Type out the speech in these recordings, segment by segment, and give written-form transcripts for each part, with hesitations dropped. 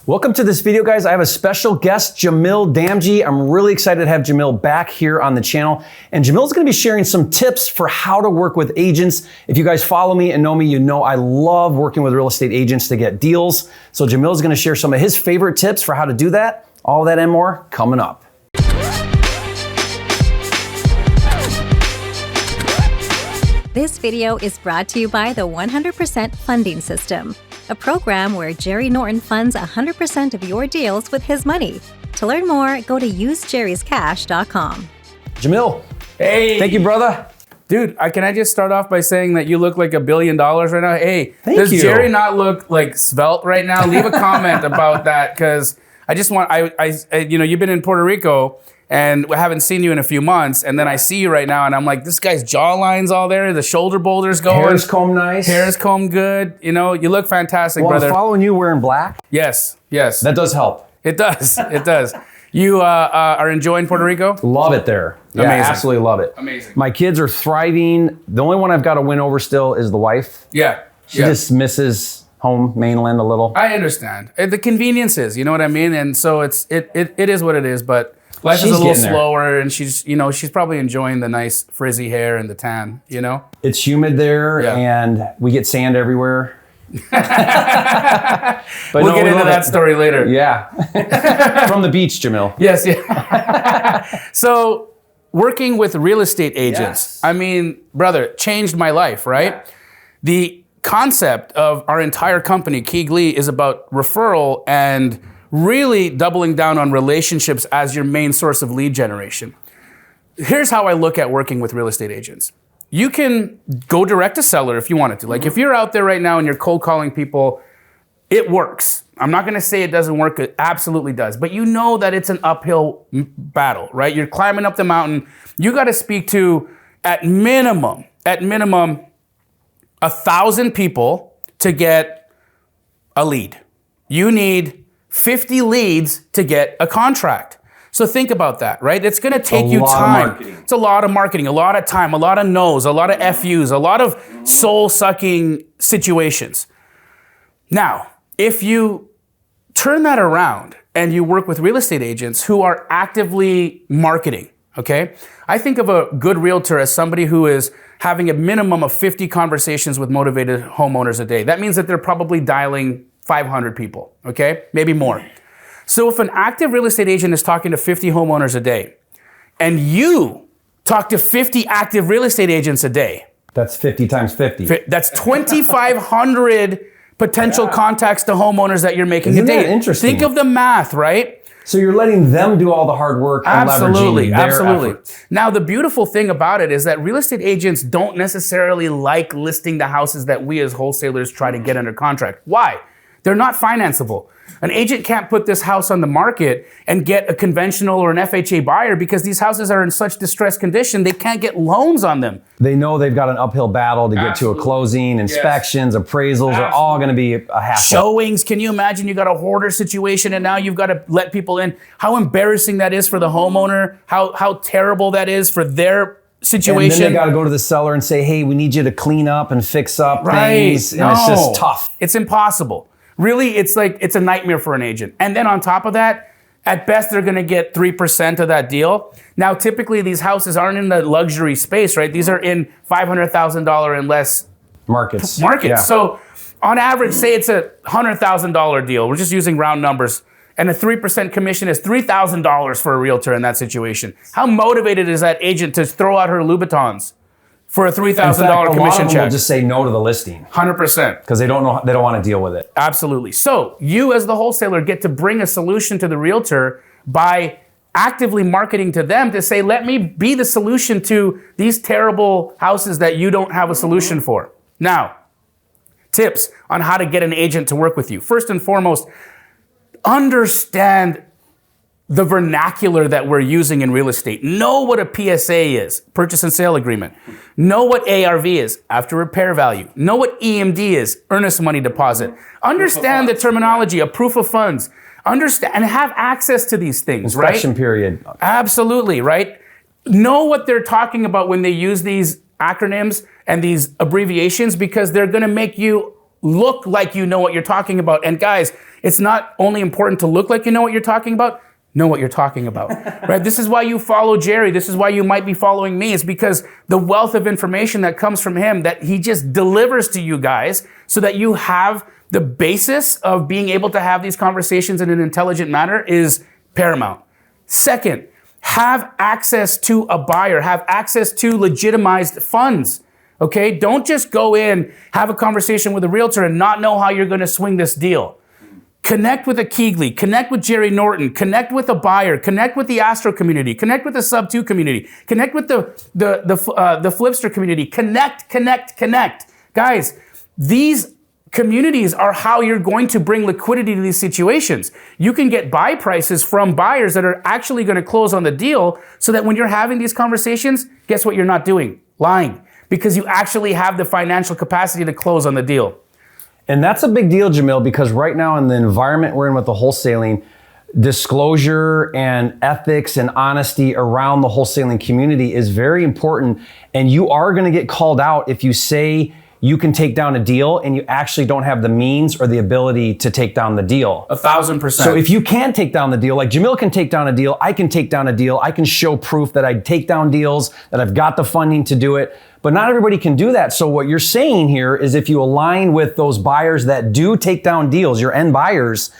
Welcome to this video, guys. I have a special guest, Jamil Damji. I'm really excited to have Jamil back here on the channel. And Jamil's gonna be sharing some tips for how to work with agents. If you guys follow me and know me, you know I love working with real estate agents to get deals. So Jamil's gonna share some of his favorite tips for how to do that. All that and more coming up. This video is brought to you by the 100% Funding System, a program where Jerry Norton funds 100% of your deals with his money. To learn more, go to usejerryscash.com. Jamil, hey. Thank you, brother. Dude, can I just start off by saying that you look like $1 billion right now? Hey, Thank does you. Jerry not look like svelte right now? Leave a comment about that, because I just want, you've been in Puerto Rico, and I haven't seen you in a few months, and then I see you right now, and I'm like, this guy's jawline's all there, the shoulder boulders going. Hair's combed nice. Hair's combed good. You know, you look fantastic, brother. I'm following you wearing black. Yes. That does help. It does, it does. You are enjoying Puerto Rico? Love it there. Yeah, Amazing. absolutely love it. Amazing. My kids are thriving. The only one I've got to win over still is the wife. Yeah. She just misses home mainland a little. I understand. The conveniences, you know what I mean? And so it is what it is, but life is a little slower, and she's probably enjoying the nice frizzy hair and the tan, you know? It's humid there, and we get sand everywhere. But we'll get into that story later. Yeah. From the beach, Jamil. Yes, yeah. So working with real estate agents, I mean, brother, changed my life, right? Yeah. The concept of our entire company, Key Glee, is about referral and really doubling down on relationships as your main source of lead generation. Here's how I look at working with real estate agents. You can go direct to seller if you wanted to. Like if you're out there right now and you're cold calling people, it works. I'm not gonna say it doesn't work, it absolutely does. But you know that it's an uphill battle, right? You're climbing up the mountain. You gotta speak to, at minimum, 1,000 people to get a lead. You need 50 leads to get a contract. So think about that, right? It's gonna take you time. It's a lot of marketing, a lot of time, a lot of no's, a lot of FU's, a lot of soul-sucking situations. Now, if you turn that around and you work with real estate agents who are actively marketing, okay? I think of a good realtor as somebody who is having a minimum of 50 conversations with motivated homeowners a day. That means that they're probably dialing 500 people, okay? Maybe more. So if an active real estate agent is talking to 50 homeowners a day, and you talk to 50 active real estate agents a day. That's 50 times 50. That's 2,500 potential contacts to homeowners that you're making a day. Isn't that interesting? Think of the math, right? So you're letting them do all the hard work and leveraging their efforts. Now, the beautiful thing about it is that real estate agents don't necessarily like listing the houses that we as wholesalers try to get under contract. Why? They're not financeable. An agent can't put this house on the market and get a conventional or an FHA buyer because these houses are in such distressed condition, they can't get loans on them. They know they've got an uphill battle to get to a closing. Inspections, appraisals are all gonna be a hassle. Showings, can you imagine you got a hoarder situation and now you've got to let people in? How embarrassing that is for the homeowner, how terrible that is for their situation. And then they got to go to the seller and say, hey, we need you to clean up and fix up things. And it's just tough. It's impossible. Really, it's a nightmare for an agent. And then on top of that, at best, they're gonna get 3% of that deal. Now, typically these houses aren't in the luxury space, right? These are in $500,000 and less markets. Yeah. So on average, say it's a $100,000 deal. We're just using round numbers. And a 3% commission is $3,000 for a realtor in that situation. How motivated is that agent to throw out her Louboutins for a $3,000 commission check? Will just say no to the listing. 100%. Because they don't want to deal with it. Absolutely. So you as the wholesaler get to bring a solution to the realtor by actively marketing to them to say, let me be the solution to these terrible houses that you don't have a solution for. Now, tips on how to get an agent to work with you. First and foremost, understand the vernacular that we're using in real estate. Know what a PSA is, purchase and sale agreement. Know what ARV is, after repair value. Know what EMD is, earnest money deposit. Understand the terminology, a proof of funds. Understand and have access to these things, right? Inspection period. Absolutely, right? Know what they're talking about when they use these acronyms and these abbreviations, because they're gonna make you look like you know what you're talking about. And guys, it's not only important to look like you know what you're talking about, know what you're talking about, right? This is why you follow Jerry. This is why you might be following me. It's because the wealth of information that comes from him that he just delivers to you guys so that you have the basis of being able to have these conversations in an intelligent manner is paramount. Second, have access to a buyer, have access to legitimized funds. Okay? Don't just go in, have a conversation with a realtor and not know how you're going to swing this deal. Connect with a Keegley, connect with Jerry Norton, connect with a buyer, connect with the Astro community, connect with the Sub 2 community, connect with the Flipster community, connect. Guys, these communities are how you're going to bring liquidity to these situations. You can get buy prices from buyers that are actually going to close on the deal so that when you're having these conversations, guess what you're not doing? Lying. Because you actually have the financial capacity to close on the deal. And that's a big deal, Jamil, because right now in the environment we're in with the wholesaling, disclosure and ethics and honesty around the wholesaling community is very important. And you are going to get called out if you say you can take down a deal and you actually don't have the means or the ability to take down the deal. 1,000%. So if you can take down the deal, like Jamil can take down a deal, I can take down a deal, I can show proof that I take down deals, that I've got the funding to do it. But not everybody can do that. So what you're saying here is if you align with those buyers that do take down deals, your end buyers,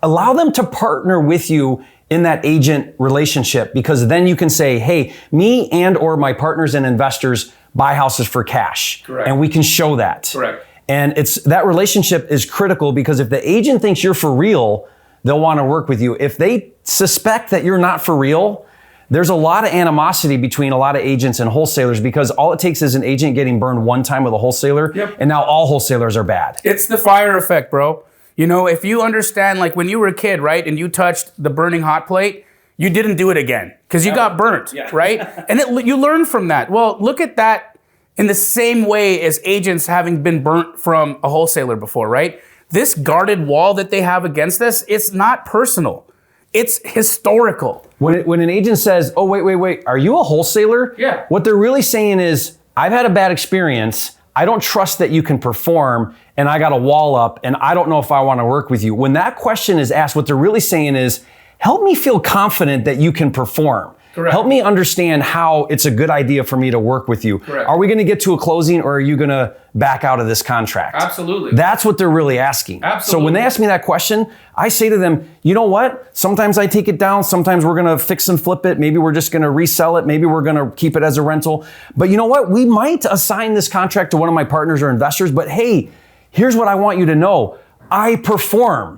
allow them to partner with you in that agent relationship, because then you can say, hey, me and or my partners and investors buy houses for cash. Correct. And we can show that. Correct. And that relationship is critical, because if the agent thinks you're for real, they'll want to work with you. If they suspect that you're not for real, there's a lot of animosity between a lot of agents and wholesalers, because all it takes is an agent getting burned one time with a wholesaler, and now all wholesalers are bad. It's the fire effect, bro. You know, if you understand, like when you were a kid, right, and you touched the burning hot plate, you didn't do it again because you got burnt, right? And you learn from that. Well, look at that in the same way as agents having been burnt from a wholesaler before, right? This guarded wall that they have against us, it's not personal. It's historical. When an agent says, oh, wait, are you a wholesaler? Yeah. What they're really saying is, I've had a bad experience. I don't trust that you can perform, and I got a wall up, and I don't know if I want to work with you. When that question is asked, what they're really saying is, help me feel confident that you can perform. Correct. Help me understand how it's a good idea for me to work with you. Correct. Are we going to get to a closing, or are you going to back out of this contract? Absolutely. That's what they're really asking. Absolutely. So when they ask me that question, I say to them, you know what? Sometimes I take it down. Sometimes we're going to fix and flip it. Maybe we're just going to resell it. Maybe we're going to keep it as a rental. But you know what? We might assign this contract to one of my partners or investors. But hey, here's what I want you to know. I perform.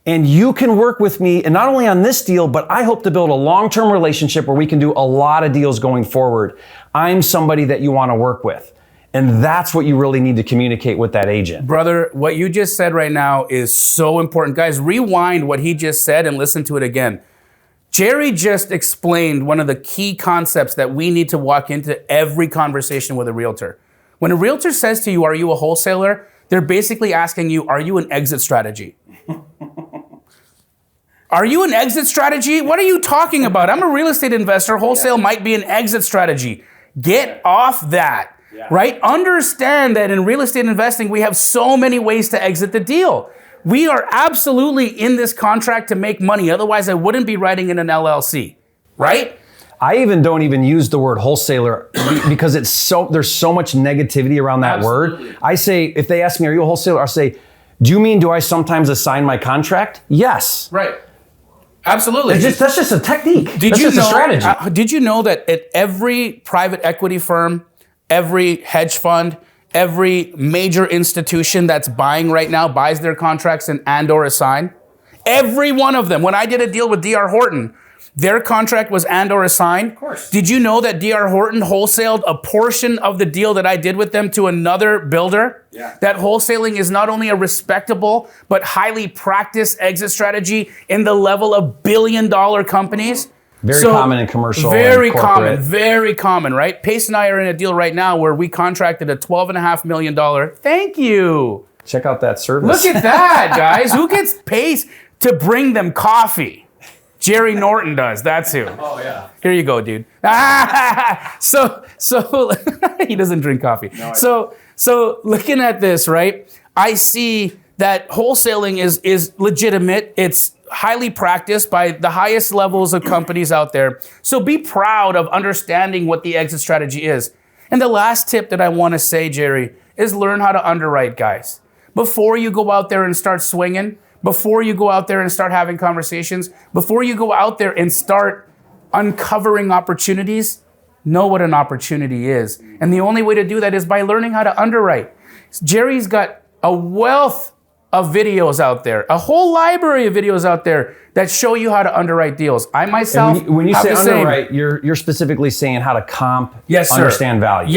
And you can work with me, and not only on this deal, but I hope to build a long-term relationship where we can do a lot of deals going forward. I'm somebody that you want to work with. And that's what you really need to communicate with that agent. Brother, what you just said right now is so important. Guys, rewind what he just said and listen to it again. Jerry just explained one of the key concepts that we need to walk into every conversation with a realtor. When a realtor says to you, are you a wholesaler? They're basically asking you, are you an exit strategy? Are you an exit strategy? What are you talking about? I'm a real estate investor. Wholesale might be an exit strategy. Get off that, right? Understand that in real estate investing, we have so many ways to exit the deal. We are absolutely in this contract to make money. Otherwise, I wouldn't be writing in an LLC, right? I don't even use the word wholesaler because there's so much negativity around that word. I say, if they ask me, are you a wholesaler? I'll say, do I sometimes assign my contract? Yes. Right. Absolutely. That's just a technique. Did That's you just know, a strategy. Did you know that at every private equity firm, every hedge fund, every major institution that's buying right now buys their contracts in and or assign? Every one of them. When I did a deal with D.R. Horton, their contract was and or assign. Of course. Did you know that D.R. Horton wholesaled a portion of the deal that I did with them to another builder? Yeah. That wholesaling is not only a respectable, but highly practiced exit strategy in the level of billion-dollar companies. Very common in commercial. Very common, right? Pace and I are in a deal right now where we contracted a $12.5 million. Thank you. Check out that service. Look at that, guys. Who gets Pace to bring them coffee? Jerry Norton does. That's who. Oh, yeah. Here you go, dude. So he doesn't drink coffee. No, so looking at this, right? I see that wholesaling is legitimate. It's highly practiced by the highest levels of companies out there. So be proud of understanding what the exit strategy is. And the last tip that I want to say, Jerry, is learn how to underwrite, guys. Before you go out there and start swinging, before you go out there and start having conversations, before you go out there and start uncovering opportunities, know what an opportunity is. And the only way to do that is by learning how to underwrite. Jerry's got a wealth of videos out there, a whole library of videos out there that show you how to underwrite deals. I myself, when you say underwrite, you're specifically saying how to comp, yes, sir. Understand value.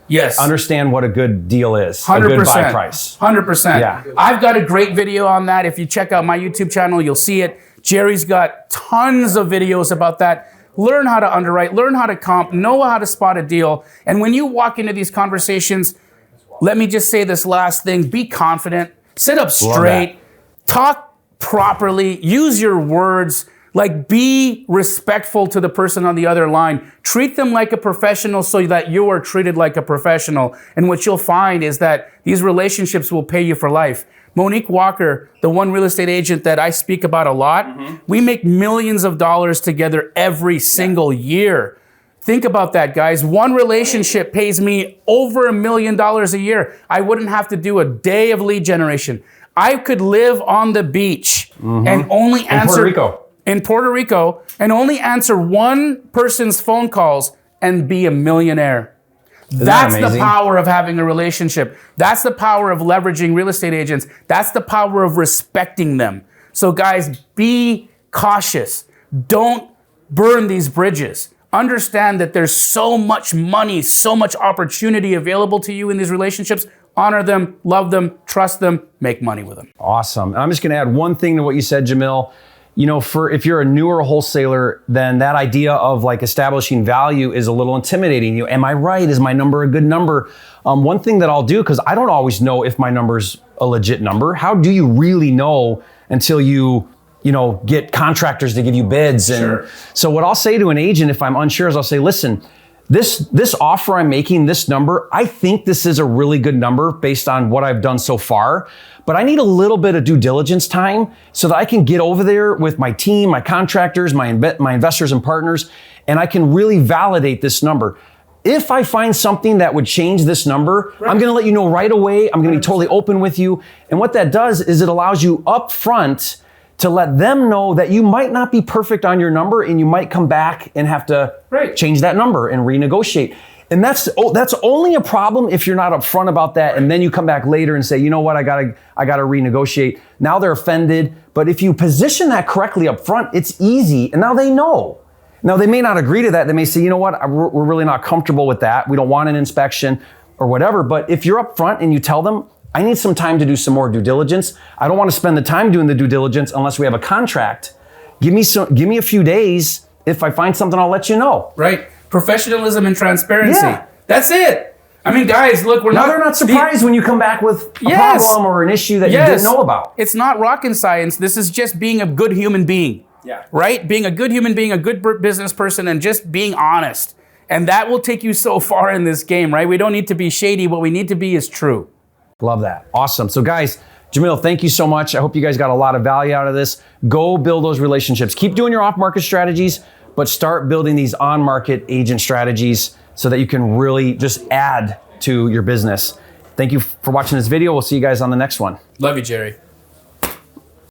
Yes. Understand what a good deal is, 100%, a good buy price. 100%. Yeah. I've got a great video on that. If you check out my YouTube channel, you'll see it. Jerry's got tons of videos about that. Learn how to underwrite, learn how to comp, know how to spot a deal. And when you walk into these conversations, let me just say this last thing, be confident, sit up straight, talk properly, use your words, like be respectful to the person on the other line. Treat them like a professional so that you are treated like a professional. And what you'll find is that these relationships will pay you for life. Monique Walker, the one real estate agent that I speak about a lot, we make millions of dollars together every single year. Think about that, guys. One relationship pays me over $1 million a year. I wouldn't have to do a day of lead generation. I could live on the beach and only answer in Puerto Rico and only answer one person's phone calls and be a millionaire. That's the power of having a relationship. That's the power of leveraging real estate agents. That's the power of respecting them. So guys, be cautious. Don't burn these bridges. Understand that there's so much money, so much opportunity available to you in these relationships. Honor them, love them, trust them, make money with them. Awesome. I'm just going to add one thing to what you said, Jamil. You know, if you're a newer wholesaler, then that idea of like establishing value is a little intimidating. You, am I right? Is my number a good number? One thing that I'll do, because I don't always know if my number's a legit number. How do you really know until you get contractors to give you bids? And so what I'll say to an agent if I'm unsure is I'll say, listen, this offer I'm making, this number, I think this is a really good number based on what I've done so far, but I need a little bit of due diligence time so that I can get over there with my team, my contractors, my investors and partners, and I can really validate this number. If I find something that would change this number, I'm going to let you know right away. I'm going to be totally open with you. And what that does is it allows you up front to let them know that you might not be perfect on your number and you might come back and have to change that number and renegotiate. And that's only a problem if you're not upfront about that and then you come back later and say, you know what, I gotta renegotiate. Now they're offended. But if you position that correctly up front, it's easy and now they know. Now they may not agree to that. They may say, you know what, we're really not comfortable with that. We don't want an inspection or whatever. But if you're upfront and you tell them, I need some time to do some more due diligence. I don't want to spend the time doing the due diligence unless we have a contract. Give me a few days. If I find something, I'll let you know. Right. Professionalism and transparency. Yeah. That's it. I mean, guys, look, they're not surprised when you come back with a problem or an issue that you didn't know about. It's not rocket science. This is just being a good human being. Yeah. Right? Being a good human being, a good business person, and just being honest. And that will take you so far in this game, right? We don't need to be shady. What we need to be is true. Love that. Awesome. So guys, Jamil, thank you so much. I hope you guys got a lot of value out of this. Go build those relationships. Keep doing your off-market strategies, but start building these on-market agent strategies so that you can really just add to your business. Thank you for watching this video. We'll see you guys on the next one. Love you, Jerry.